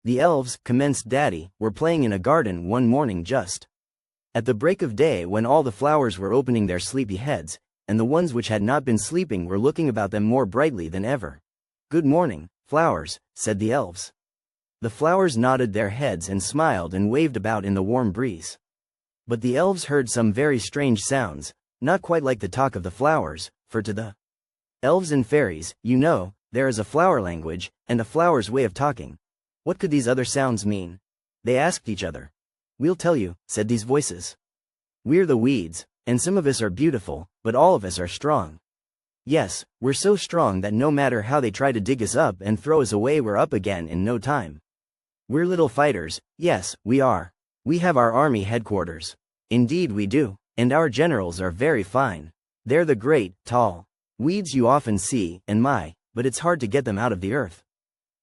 The elves, commenced Daddy, were playing in a garden one morning just at the break of day when all the flowers were opening their sleepy heads, and the ones which had not been sleeping were looking about them more brightly than ever. "Good morning, flowers," said the elves. The flowers nodded their heads and smiled and waved about in the warm breeze. But the elves heard some very strange sounds, not quite like the talk of the flowers, for to the elves and fairies, you know, there is a flower language, and a flower's way of talking. What could these other sounds mean? They asked each other. "We'll tell you," said these voices. "We're the weeds, and some of us are beautiful, but all of us are strong. Yes, we're so strong that no matter how they try to dig us up and throw us away, we're up again in no time. We're little fighters, yes, we are. We have our army headquarters. Indeed we do, and our generals are very fine. They're the great, tall weeds you often see, and but it's hard to get them out of the earth.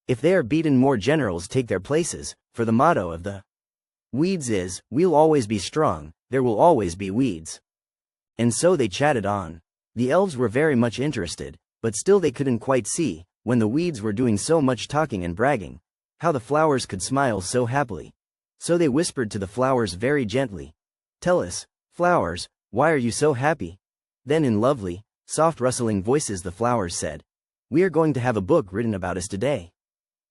If they are beaten, more generals take their places, for the motto of the weeds is, we'll always be strong, there will always be weeds." And so they chatted on. The elves were very much interested, but still they couldn't quite see, when the weeds were doing so much talking and bragging, how the flowers could smile so happily. So they whispered to the flowers very gently, "Tell us, flowers, why are you so happy?" Then in lovely, soft rustling voices the flowers said, "We are going to have a book written about us today.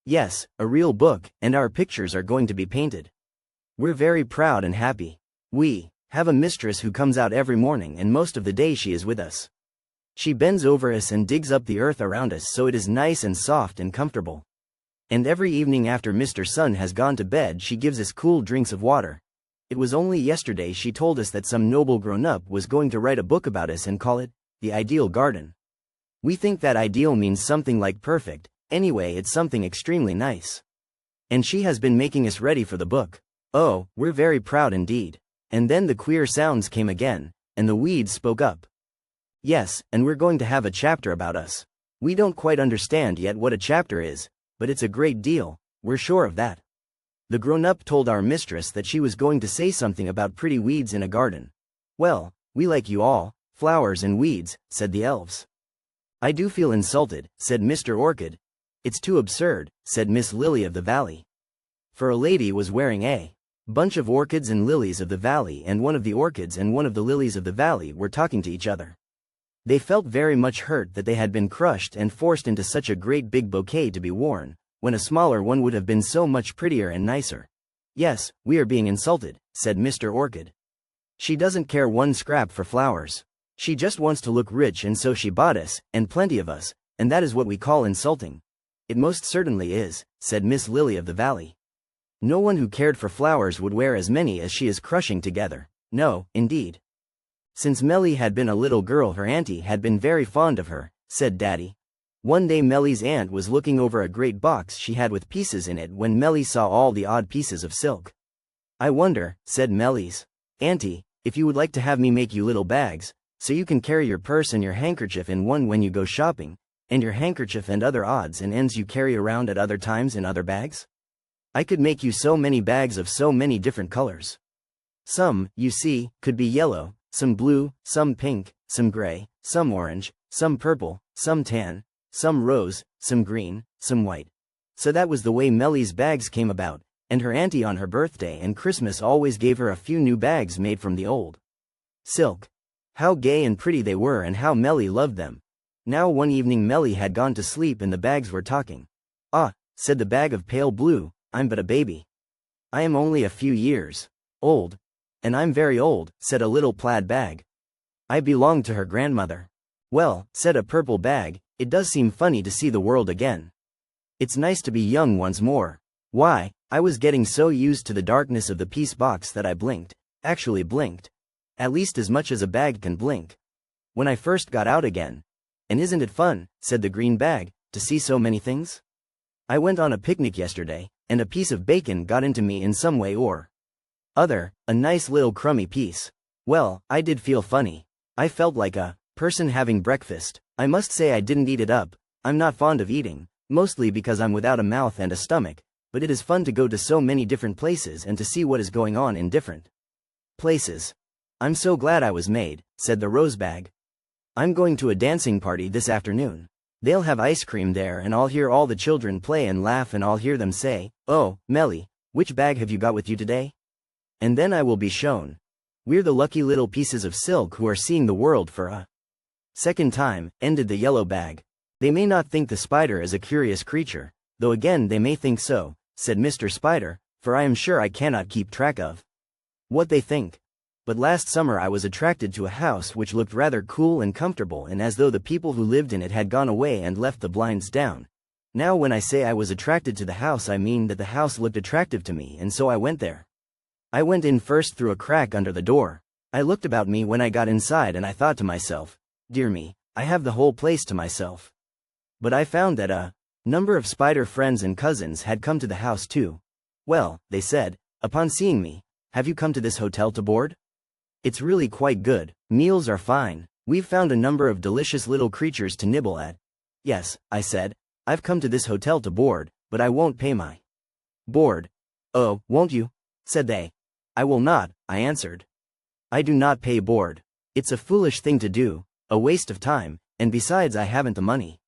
Yes, a real book, and our pictures are going to be painted. We're very proud and happy. We have a mistress who comes out every morning, and most of the day she is with us. She bends over us and digs up the earth around us so it is nice and soft and comfortable. And every evening after Mr. Sun has gone to bed she gives us cool drinks of water. It was only yesterday she told us that some noble grown-up was going to write a book about us and call it, The Ideal Garden. We think that ideal means something like perfect, anyway it's something extremely nice. And she has been making us ready for the book. Oh, we're very proud indeed." And then the queer sounds came again, and the weeds spoke up. "Yes, and we're going to have a chapter about us. We don't quite understand yet what a chapter is, but it's a great deal, we're sure of that. The grown-up told our mistress that she was going to say something about pretty weeds in a garden. Well, we like you all, flowers and weeds," said the elves. "I do feel insulted," said Mr. Orchid. "It's too absurd," said Miss Lily of the Valley. For a lady was wearing a bunch of orchids and lilies of the valley, and one of the orchids and one of the lilies of the valley were talking to each other. They felt very much hurt that they had been crushed and forced into such a great big bouquet to be worn, when a smaller one would have been so much prettier and nicer. "Yes, we are being insulted," said Mr. Orchid. "She doesn't care one scrap for flowers. She just wants to look rich, and so she bought us, and plenty of us, and that is what we call insulting." "It most certainly is," said Miss Lily of the Valley. "No one who cared for flowers would wear as many as she is crushing together. No, indeed." "Since Melly had been a little girl her auntie had been very fond of her," said Daddy. One day Melly's aunt was looking over a great box she had with pieces in it when Melly saw all the odd pieces of silk. "I wonder," said Melly's auntie, "if you would like to have me make you little bags, so you can carry your purse and your handkerchief in one when you go shopping, and your handkerchief and other odds and ends you carry around at other times in other bags? I could make you so many bags of so many different colors. Some, you see, could be yellow, some blue, some pink, some gray, some orange, some purple, some tan, some rose, some green, some white." So that was the way Melly's bags came about, and her auntie on her birthday and Christmas always gave her a few new bags made from the old silk. How gay and pretty they were, and how Melly loved them. Now one evening Melly had gone to sleep and the bags were talking. "Ah," said the bag of pale blue, "I'm but a baby. I am only a few years old." "And I'm very old," said a little plaid bag. "I belong to her grandmother." "Well," said a purple bag, "it does seem funny to see the world again. It's nice to be young once more. Why, I was getting so used to the darkness of the piece box that I actually blinked, at least as much as a bag can blink, when I first got out again. And isn't it fun," said the green bag, "to see so many things? I went on a picnic yesterday, and a piece of bacon got into me in some way or other, a nice little crummy piece. Well, I did feel funny. I felt like a person having breakfast. I must say I didn't eat it up. I'm not fond of eating, mostly because I'm without a mouth and a stomach, but it is fun to go to so many different places and to see what is going on in different places. I'm so glad I was made," said the rose bag. "I'm going to a dancing party this afternoon. They'll have ice cream there and I'll hear all the children play and laugh and I'll hear them say, "Oh, Melly, which bag have you got with you today?" And then I will be shown. We're the lucky little pieces of silk who are seeing the world for a second time, ended the yellow bag. They may not think the spider is a curious creature, though again they may think so, said Mr. Spider, for I am sure I cannot keep track of what they think. But last summer I was attracted to a house which looked rather cool and comfortable and as though the people who lived in it had gone away and left the blinds down. Now when I say I was attracted to the house I mean that the house looked attractive to me and so I went there. I went in first through a crack under the door. I looked about me when I got inside and I thought to myself, dear me, I have the whole place to myself. But I found that a number of spider friends and cousins had come to the house too. Well, they said, upon seeing me, have you come to this hotel to board? It's really quite good, meals are fine, we've found a number of delicious little creatures to nibble at. Yes, I said, I've come to this hotel to board, but I won't pay my board. Oh, won't you? Said they. I will not, I answered. I do not pay board. It's a foolish thing to do, a waste of time, and besides I haven't the money.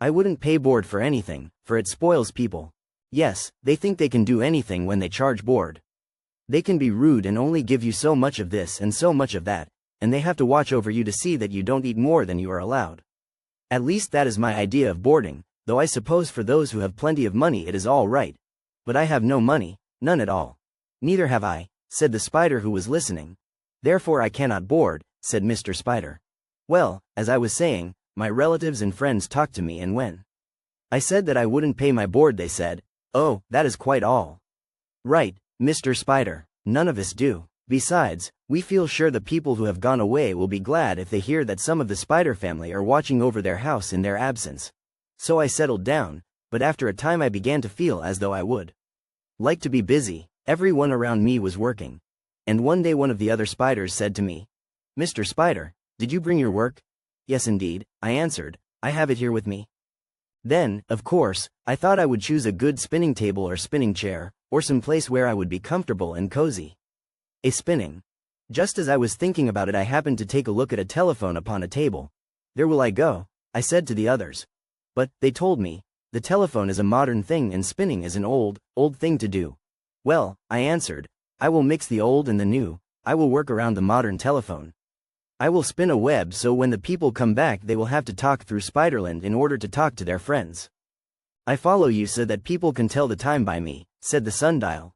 I wouldn't pay board for anything, for it spoils people. Yes, they think they can do anything when they charge board. They can be rude and only give you so much of this and so much of that, and they have to watch over you to see that you don't eat more than you are allowed. At least that is my idea of boarding, though I suppose for those who have plenty of money it is all right. But I have no money, none at all. Neither have I, said the spider who was listening. Therefore I cannot board, said Mr. Spider. Well, as I was saying, my relatives and friends talked to me and when I said that I wouldn't pay my board they said, oh, that is quite all right, Mr. Spider, none of us do. Besides, we feel sure the people who have gone away will be glad if they hear that some of the spider family are watching over their house in their absence. So I settled down, but after a time I began to feel as though I would like to be busy. Everyone around me was working. And one day one of the other spiders said to me, Mr. Spider, did you bring your work? Yes indeed, I answered, I have it here with me. Then, of course, I thought I would choose a good spinning table or spinning chair, or some place where I would be comfortable and cozy. A spinning. Just as I was thinking about it I happened to take a look at a telephone upon a table. There will I go, I said to the others. But, they told me, the telephone is a modern thing and spinning is an old thing to do. Well, I answered, I will mix the old and the new, I will work around the modern telephone. I will spin a web so when the people come back they will have to talk through Spiderland in order to talk to their friends. I follow you so that people can tell the time by me, said the sundial.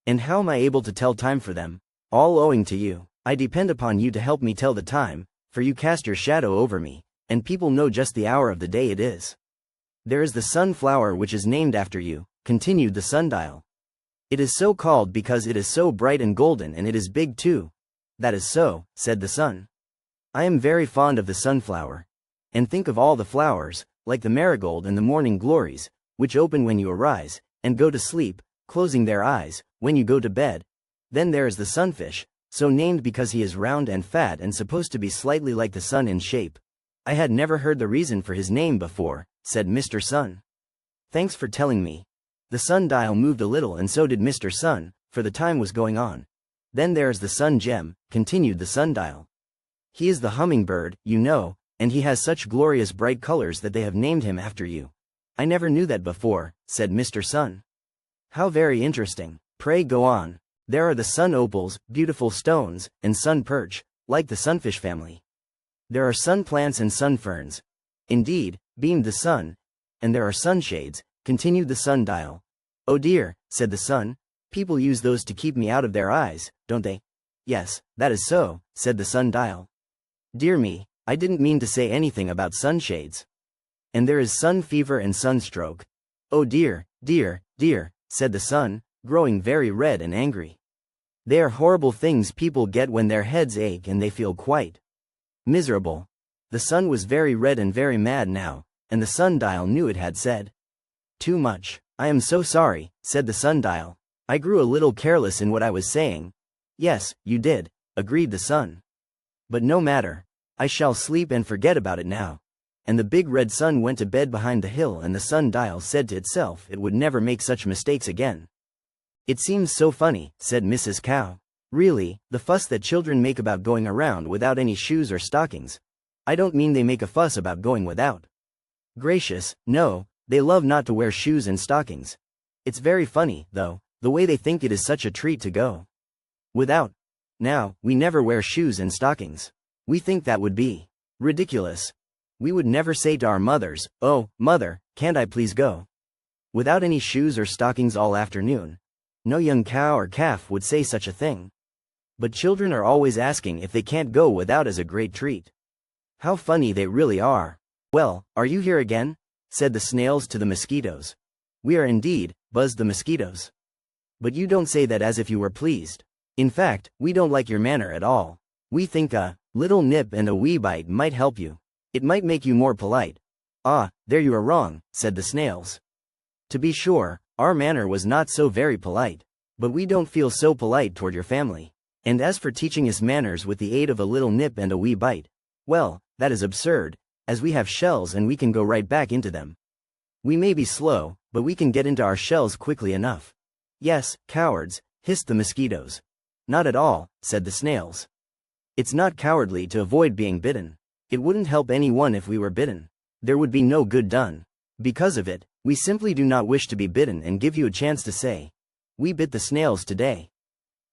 And how am I able to tell time for them? All owing to you. I depend upon you to help me tell the time, for you cast your shadow over me, and people know just the hour of the day it is. There is the sunflower which is named after you, continued the sundial. It is so called because it is so bright and golden and it is big too. That is so, said the sun. I am very fond of the sunflower. And think of all the flowers, like the marigold and the morning glories, which open when you arise, and go to sleep, closing their eyes, when you go to bed. Then there is the sunfish, so named because he is round and fat and supposed to be slightly like the sun in shape. I had never heard the reason for his name before, said Mr. Sun. Thanks for telling me. The sundial moved a little and so did Mr. Sun, for the time was going on. Then there is the sun gem, continued the sundial. He is the hummingbird, you know, and he has such glorious bright colors that they have named him after you. I never knew that before, said Mr. Sun. How very interesting. Pray go on. There are the sun opals, beautiful stones, and sun perch, like the sunfish family. There are sun plants and sun ferns. Indeed, beamed the sun. And there are sunshades, continued the sundial. Oh dear, said the sun, people use those to keep me out of their eyes, don't they? Yes, that is so, said the sundial. Dear me, I didn't mean to say anything about sunshades. And there is sun fever and sunstroke. Oh dear, dear, dear, said the sun, growing very red and angry. They are horrible things people get when their heads ache and they feel quite miserable. The sun was very red and very mad now, and the sundial knew it had said too much. I am so sorry, said the sundial. I grew a little careless in what I was saying. Yes, you did, agreed the sun. But no matter. I shall sleep and forget about it now. And the big red sun went to bed behind the hill and the sundial said to itself it would never make such mistakes again. It seems so funny, said Mrs. Cow. Really, the fuss that children make about going around without any shoes or stockings. I don't mean they make a fuss about going without Gracious, no, they love not to wear shoes and stockings. It's very funny, though, the way they think it is such a treat to go without. Now, we never wear shoes and stockings. We think that would be ridiculous. We would never say to our mothers, "Oh, mother, can't I please go without any shoes or stockings all afternoon?" No young cow or calf would say such a thing. But children are always asking if they can't go without as a great treat. How funny they really are. "Well, are you here again?" said the snails to the mosquitoes. "We are indeed," buzzed the mosquitoes. "But you don't say that as if you were pleased. In fact, we don't like your manner at all. We think a little nip and a wee bite might help you. It might make you more polite." "Ah, there you are wrong," said the snails. "To be sure, our manner was not so very polite. But we don't feel so polite toward your family. And as for teaching us manners with the aid of a little nip and a wee bite, well, that is absurd, as we have shells and we can go right back into them. We may be slow, but we can get into our shells quickly enough." "Yes, cowards," hissed the mosquitoes. "Not at all," said the snails. "It's not cowardly to avoid being bitten. It wouldn't help anyone if we were bitten. There would be no good done. Because of it, we simply do not wish to be bitten and give you a chance to say, 'We bit the snails today.'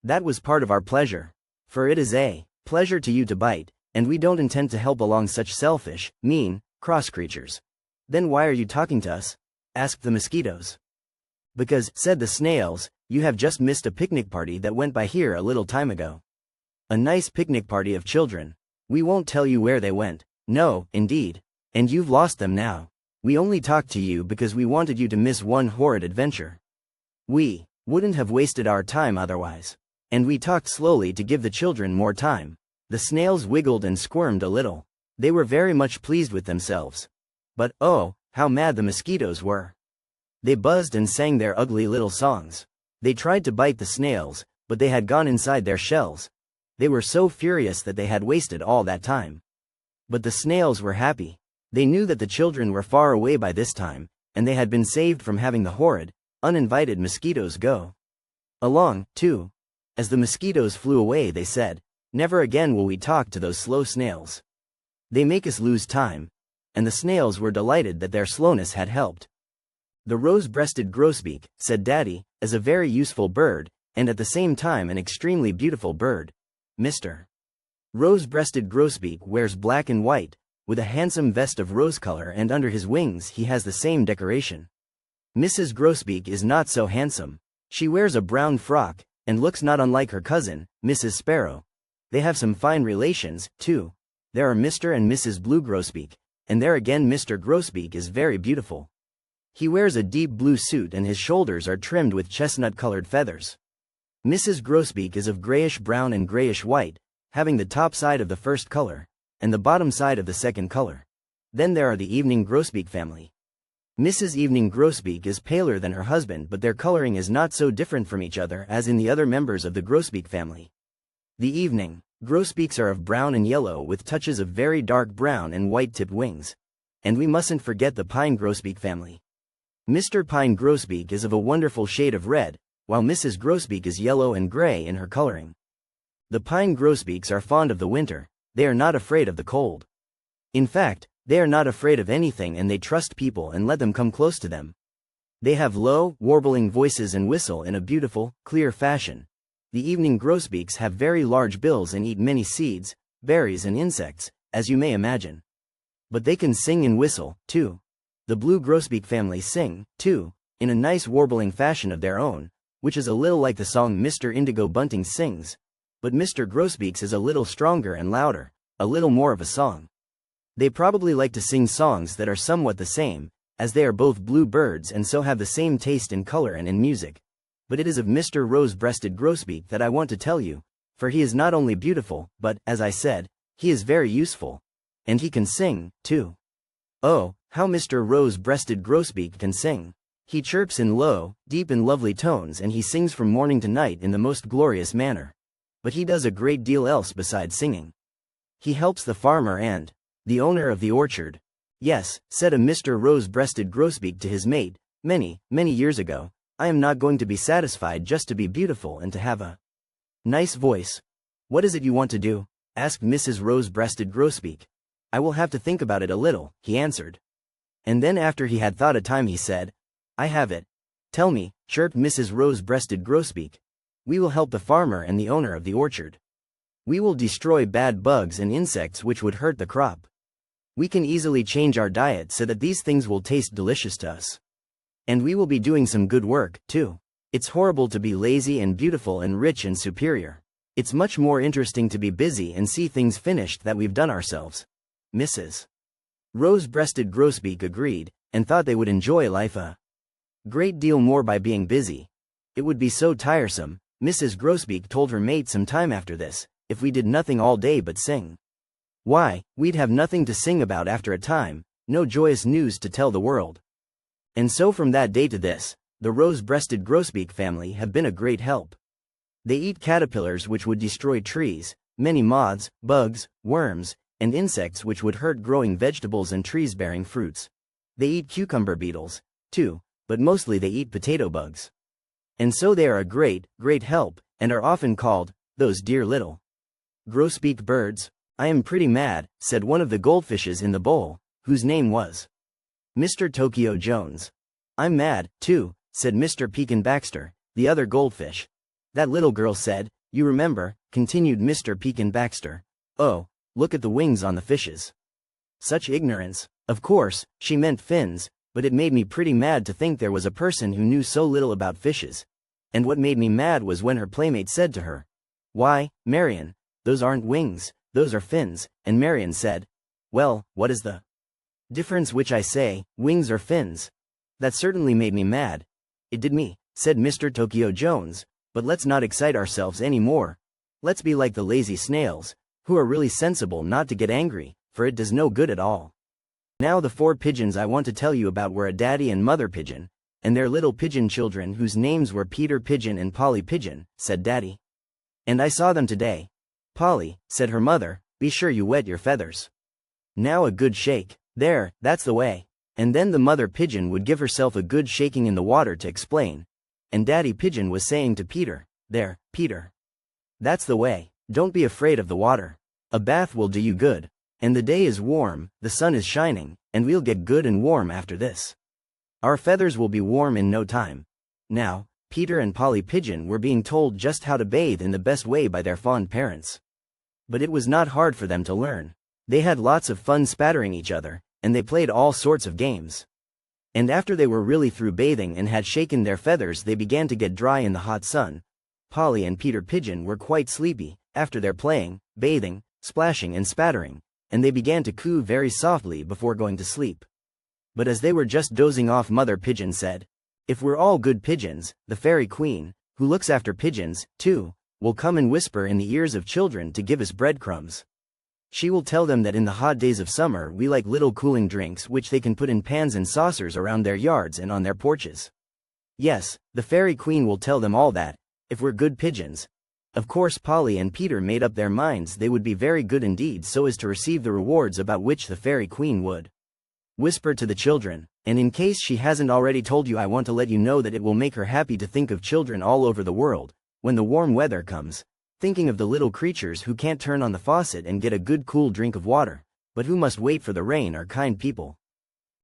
That was part of our pleasure. For it is a pleasure to you to bite, and we don't intend to help along such selfish, mean, cross creatures." "Then why are you talking to us?" asked the mosquitoes. "Because," said the snails, "you have just missed a picnic party that went by here a little time ago. A nice picnic party of children. We won't tell you where they went. No, indeed. And you've lost them now. We only talked to you because we wanted you to miss one horrid adventure. We wouldn't have wasted our time otherwise. And we talked slowly to give the children more time." The snails wiggled and squirmed a little. They were very much pleased with themselves. But, oh, how mad the mosquitoes were. They buzzed and sang their ugly little songs. They tried to bite the snails, but they had gone inside their shells. They were so furious that they had wasted all that time. But the snails were happy. They knew that the children were far away by this time, and they had been saved from having the horrid, uninvited mosquitoes go along, too. As the mosquitoes flew away, they said, "Never again will we talk to those slow snails. They make us lose time." And the snails were delighted that their slowness had helped. "The rose-breasted grosbeak," said Daddy, "is a very useful bird, and at the same time an extremely beautiful bird. Mr. Rose-breasted grosbeak wears black and white, with a handsome vest of rose color, and under his wings he has the same decoration. Mrs. Grosbeak is not so handsome. She wears a brown frock, and looks not unlike her cousin, Mrs. Sparrow. They have some fine relations, too. There are Mr. and Mrs. Blue Grosbeak, and there again Mr. Grosbeak is very beautiful. He wears a deep blue suit and his shoulders are trimmed with chestnut-colored feathers. Mrs. Grosbeak is of grayish-brown and grayish-white, having the top side of the first color, and the bottom side of the second color. Then there are the Evening Grosbeak family. Mrs. Evening Grosbeak is paler than her husband, but their coloring is not so different from each other as in the other members of the Grosbeak family. The Evening Grosbeaks are of brown and yellow with touches of very dark brown and white-tipped wings. And we mustn't forget the Pine Grosbeak family. Mr. Pine Grosbeak is of a wonderful shade of red, while Mrs. Grosbeak is yellow and gray in her coloring. The Pine Grosbeaks are fond of the winter. They are not afraid of the cold. In fact, they are not afraid of anything, and they trust people and let them come close to them. They have low, warbling voices and whistle in a beautiful, clear fashion. The Evening Grosbeaks have very large bills and eat many seeds, berries and insects, as you may imagine. But they can sing and whistle, too. The Blue Grosbeak family sing, too, in a nice warbling fashion of their own, which is a little like the song Mr. Indigo Bunting sings. But Mr. Grosbeak's is a little stronger and louder, a little more of a song. They probably like to sing songs that are somewhat the same, as they are both blue birds and so have the same taste in color and in music. But it is of Mr. Rose-breasted Grosbeak that I want to tell you, for he is not only beautiful, but, as I said, he is very useful. And he can sing, too. Oh, how Mr. Rose-breasted Grosbeak can sing! He chirps in low, deep and lovely tones, and he sings from morning to night in the most glorious manner. But he does a great deal else besides singing. He helps the farmer and the owner of the orchard. Yes, said a Mr. Rose-breasted Grosbeak to his mate, many, many years ago, I am not going to be satisfied just to be beautiful and to have a nice voice. What is it you want to do? Asked Mrs. Rose-breasted Grosbeak. I will have to think about it a little, he answered. And then after he had thought a time he said, "I have it." "Tell me," chirped Mrs. Rose-breasted Grosbeak. "We will help the farmer and the owner of the orchard. We will destroy bad bugs and insects which would hurt the crop. We can easily change our diet so that these things will taste delicious to us. And we will be doing some good work, too. It's horrible to be lazy and beautiful and rich and superior. It's much more interesting to be busy and see things finished that we've done ourselves." Mrs. Rose-breasted Grosbeak agreed, and thought they would enjoy life a great deal more by being busy. It would be so tiresome, Mrs. Grosbeak told her mate some time after this, if we did nothing all day but sing. Why, we'd have nothing to sing about after a time, no joyous news to tell the world. And so from that day to this, the rose-breasted Grosbeak family have been a great help. They eat caterpillars which would destroy trees, many moths, bugs, worms, and insects which would hurt growing vegetables and trees bearing fruits. They eat cucumber beetles, too, but mostly they eat potato bugs. And so they are a great, great help, and are often called, those dear little Grosbeak birds. "I am pretty mad," said one of the goldfishes in the bowl, whose name was Mr. Tokyo Jones. "I'm mad, too," said Mr. Pekin Baxter, the other goldfish. "That little girl said, you remember," continued Mr. Pekin Baxter, "Oh, look at the wings on the fishes. Such ignorance." Of course, she meant fins, but it made me pretty mad to think there was a person who knew so little about fishes. And what made me mad was when her playmate said to her, "Why, Marion, those aren't wings, those are fins," and Marion said, "Well, what is the difference?" Which I say, wings or fins? That certainly made me mad. "It did me," said Mr. Tokyo Jones, "but let's not excite ourselves any more. Let's be like the lazy snails, who are really sensible not to get angry, for it does no good at all." Now the 4 pigeons I want to tell you about were a daddy and mother pigeon, and their little pigeon children whose names were Peter Pigeon and Polly Pigeon, said Daddy. "And I saw them today. Polly," said her mother, "be sure you wet your feathers. Now a good shake. There, that's the way." And then the mother pigeon would give herself a good shaking in the water to explain. And Daddy Pigeon was saying to Peter, "There, Peter. That's the way. Don't be afraid of the water. A bath will do you good. And the day is warm, the sun is shining, and we'll get good and warm after this. Our feathers will be warm in no time." Now, Peter and Polly Pigeon were being told just how to bathe in the best way by their fond parents. But it was not hard for them to learn. They had lots of fun spattering each other, and they played all sorts of games. And after they were really through bathing and had shaken their feathers, they began to get dry in the hot sun. Polly and Peter Pigeon were quite sleepy, after their playing, bathing, splashing and spattering, and they began to coo very softly before going to sleep. But as they were just dozing off, Mother Pigeon said, "If we're all good pigeons, the Fairy Queen, who looks after pigeons, too, will come and whisper in the ears of children to give us breadcrumbs. She will tell them that in the hot days of summer we like little cooling drinks which they can put in pans and saucers around their yards and on their porches. Yes, the Fairy Queen will tell them all that, if we're good pigeons." Of course Polly and Peter made up their minds they would be very good indeed so as to receive the rewards about which the Fairy Queen would whisper to the children. And in case she hasn't already told you, I want to let you know that it will make her happy to think of children all over the world, when the warm weather comes, thinking of the little creatures who can't turn on the faucet and get a good cool drink of water, but who must wait for the rain, are kind people.